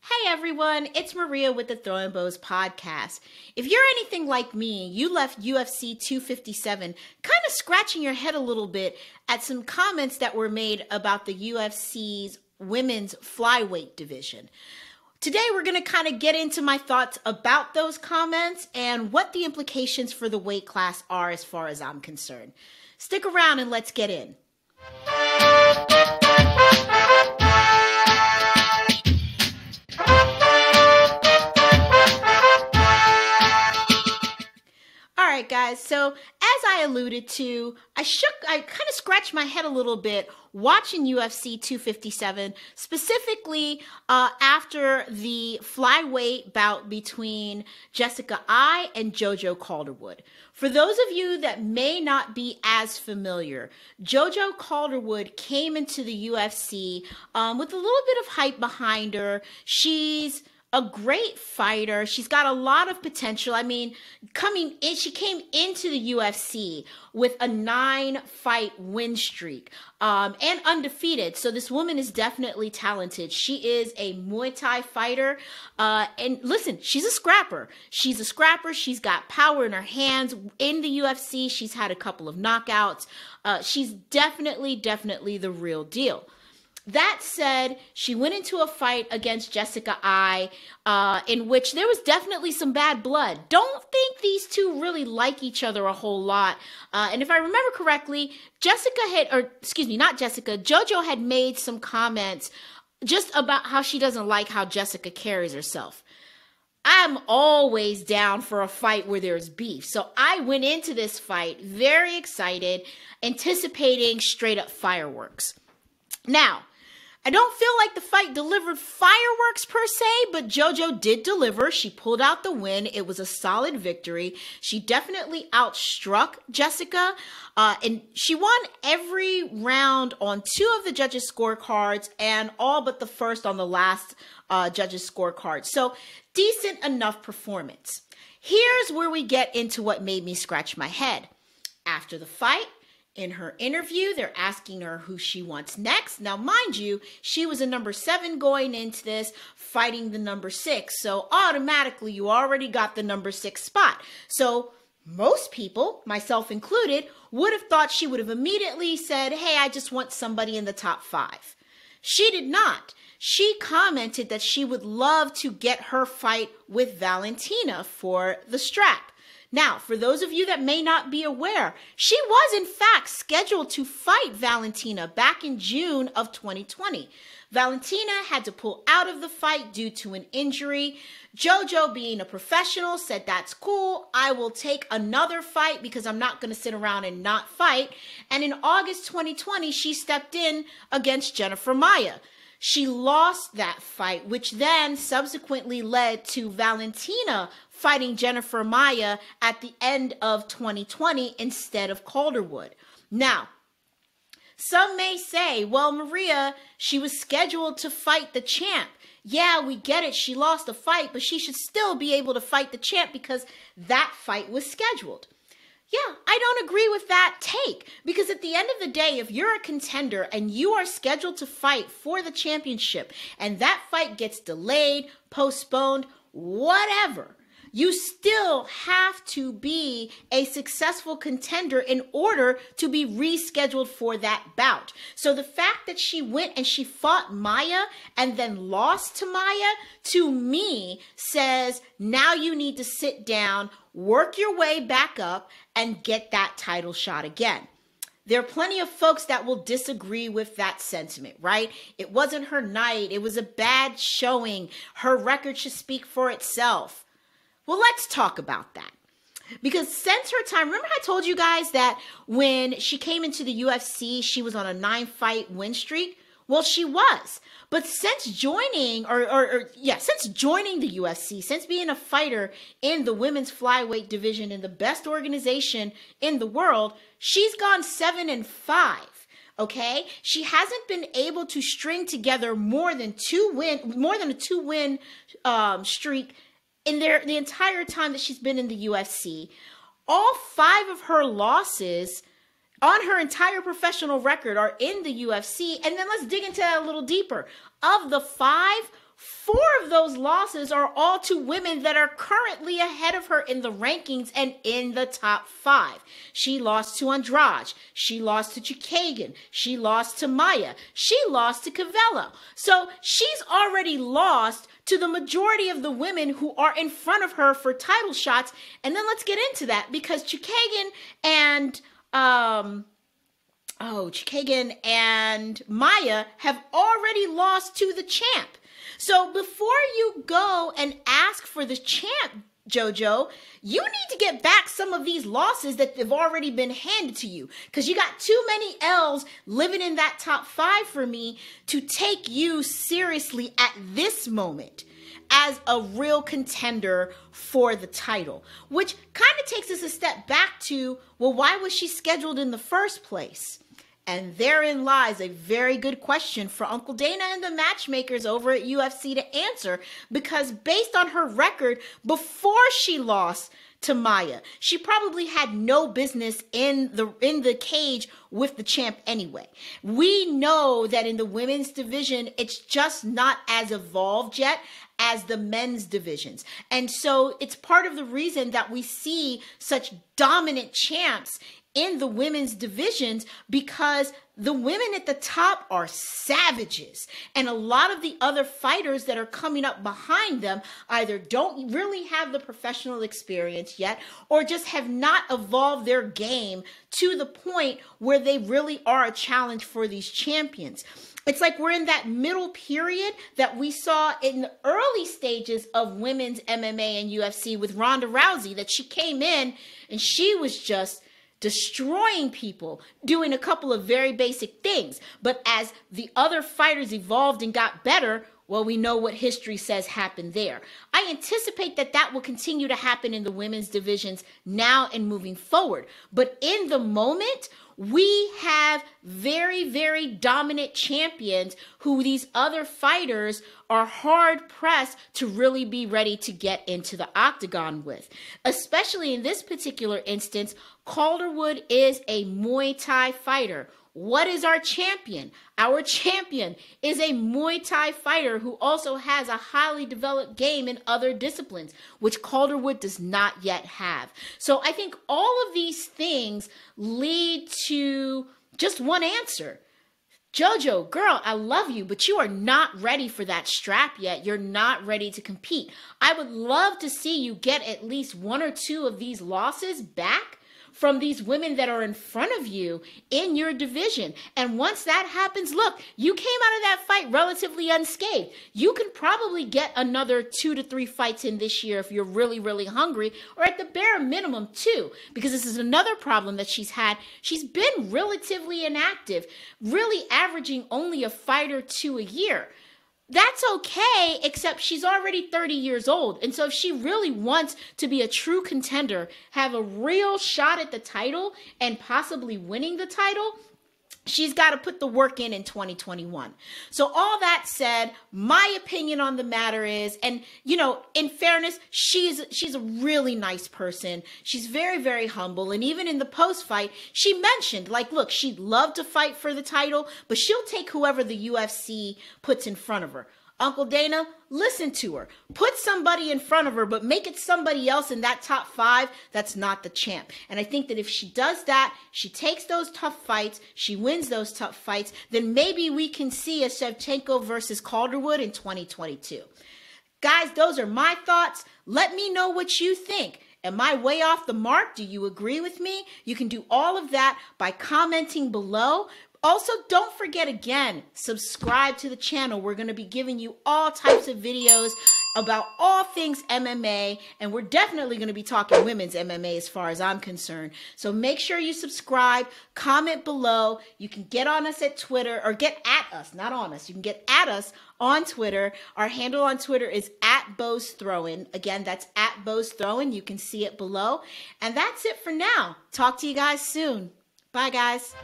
Hey everyone, it's Maria with the Throwing Bows podcast. If you're anything like me, you left UFC 257 kind of scratching your head a little bit at some comments that were made about the UFC's women's flyweight division. Today we're going to kind of get into my thoughts about those comments and what the implications for the weight class are as far as I'm concerned. Stick around and let's get in. All right, guys, so as I alluded to, I kind of scratched my head a little bit watching UFC 257, specifically after the flyweight bout between Jessica Eye and Jojo Calderwood. For those of you that may not be as familiar, Jojo Calderwood came into the UFC with a little bit of hype behind her. She's a great fighter. She's got a lot of potential. I mean, she came into the UFC with a 9-fight win streak and undefeated. So this woman is definitely talented. She is a Muay Thai fighter. And listen, she's a scrapper. She's a scrapper. She's got power in her hands. In the UFC, she's had a couple of knockouts. She's definitely the real deal. That said, she went into a fight against Jessica Eye in which there was definitely some bad blood. Don't think these two really like each other a whole lot. And if I remember correctly, Jojo had made some comments just about how she doesn't like how Jessica carries herself. I'm always down for a fight where there's beef. So I went into this fight very excited, anticipating straight up fireworks. Now, I don't feel like the fight delivered fireworks per se, but Jojo did deliver. She pulled out the win. It was a solid victory. She definitely outstruck Jessica, and she won every round on 2 of the judges' scorecards and all but the first on the last judges' scorecard. So decent enough performance. Here's where we get into what made me scratch my head. After the fight, in her interview, they're asking her who she wants next. Now, mind you, she was a number 7 going into this, fighting the number 6. So automatically, you already got the number 6 spot. So most people, myself included, would have thought she would have immediately said, hey, I just want somebody in the top 5. She did not. She commented that she would love to get her fight with Valentina for the strap. Now, for those of you that may not be aware, she was in fact scheduled to fight Valentina back in June of 2020. Valentina had to pull out of the fight due to an injury. Jojo, being a professional, said, that's cool. I will take another fight because I'm not going to sit around and not fight. And in August 2020, she stepped in against Jennifer Maia. She lost that fight, which then subsequently led to Valentina fighting Jennifer Maia at the end of 2020 instead of Calderwood. Now, some may say, well, Maria, she was scheduled to fight the champ. Yeah, we get it. She lost a fight, but she should still be able to fight the champ because that fight was scheduled. Yeah, I don't agree with that take because at the end of the day, if you're a contender and you are scheduled to fight for the championship and that fight gets delayed, postponed, whatever, you still have to be a successful contender in order to be rescheduled for that bout. So the fact that she went and she fought Maia and then lost to Maia, to me, says now you need to sit down, work your way back up, and get that title shot again. There are plenty of folks that will disagree with that sentiment, right? It wasn't her night. It was a bad showing. Her record should speak for itself. Well, let's talk about that. Because since her time, remember I told you guys that when she came into the UFC, she was on a 9-fight win streak? Well, she was. But since joining, since joining the UFC, since being a fighter in the women's flyweight division in the best organization in the world, she's gone 7-5. Okay, she hasn't been able to string together more than a 2-win streak in the entire time that she's been in the UFC. All 5 of her losses on her entire professional record are in the UFC. And then let's dig into that a little deeper. Of the 5, 4 of those losses are all to women that are currently ahead of her in the rankings and in the top 5. She lost to Andrade. She lost to Chikagan. She lost to Maya. She lost to Cavello. So she's already lost to the majority of the women who are in front of her for title shots. And then let's get into that, because Chikagan and Chikagan and Maya have already lost to the champ. So before you go and ask for the champ, Jojo, you need to get back some of these losses that have already been handed to you, because you got too many L's living in that top 5 for me to take you seriously at this moment as a real contender for the title, which kind of takes us a step back to, well, why was she scheduled in the first place? And therein lies a very good question for Uncle Dana and the matchmakers over at UFC to answer, because based on her record before she lost to Maya, she probably had no business in the cage with the champ anyway. We know that in the women's division, it's just not as evolved yet as the men's divisions. And so it's part of the reason that we see such dominant champs in the women's divisions, because the women at the top are savages. And a lot of the other fighters that are coming up behind them either don't really have the professional experience yet, or just have not evolved their game to the point where they really are a challenge for these champions. It's like we're in that middle period that we saw in the early stages of women's MMA and UFC with Ronda Rousey, that she came in and she was just destroying people, doing a couple of very basic things. But as the other fighters evolved and got better, well, we know what history says happened there. I anticipate that that will continue to happen in the women's divisions now and moving forward. But in the moment, we have very, very dominant champions who these other fighters are hard pressed to really be ready to get into the octagon with. Especially in this particular instance, Calderwood is a Muay Thai fighter. What is our champion? Our champion is a Muay Thai fighter who also has a highly developed game in other disciplines, which Calderwood does not yet have. So I think all of these things lead to just one answer. Jojo, girl, I love you, but you are not ready for that strap yet. You're not ready to compete. I would love to see you get at least 1 or 2 of these losses back from these women that are in front of you in your division. And once that happens, look, you came out of that fight relatively unscathed. You can probably get another 2 to 3 fights in this year if you're really, really hungry, or at the bare minimum 2, because this is another problem that she's had. She's been relatively inactive, really averaging only a fight or 2 a year. That's okay, except she's already 30 years old. And so if she really wants to be a true contender, have a real shot at the title and possibly winning the title, she's got to put the work in 2021. So all that said, my opinion on the matter is, and you know, in fairness, she's a really nice person. She's very, very humble. And even in the post-fight, she mentioned, like, look, she'd love to fight for the title, but she'll take whoever the UFC puts in front of her. Uncle Dana, listen to her. Put somebody in front of her, but make it somebody else in that top 5 that's not the champ. And I think that if she does that, she takes those tough fights, she wins those tough fights, then maybe we can see a Shevchenko versus Calderwood in 2022. Guys, those are my thoughts. Let me know what you think. Am I way off the mark? Do you agree with me? You can do all of that by commenting below. Also, don't forget, again, subscribe to the channel. We're going to be giving you all types of videos about all things MMA, and we're definitely going to be talking women's MMA as far as I'm concerned. So make sure you subscribe, comment below. You can get on us at Twitter, or get at us, not on us. You can get at us on Twitter. Our handle on Twitter is @BosThrowin. Again, that's @BosThrowin. You can see it below. And that's it for now. Talk to you guys soon. Bye, guys.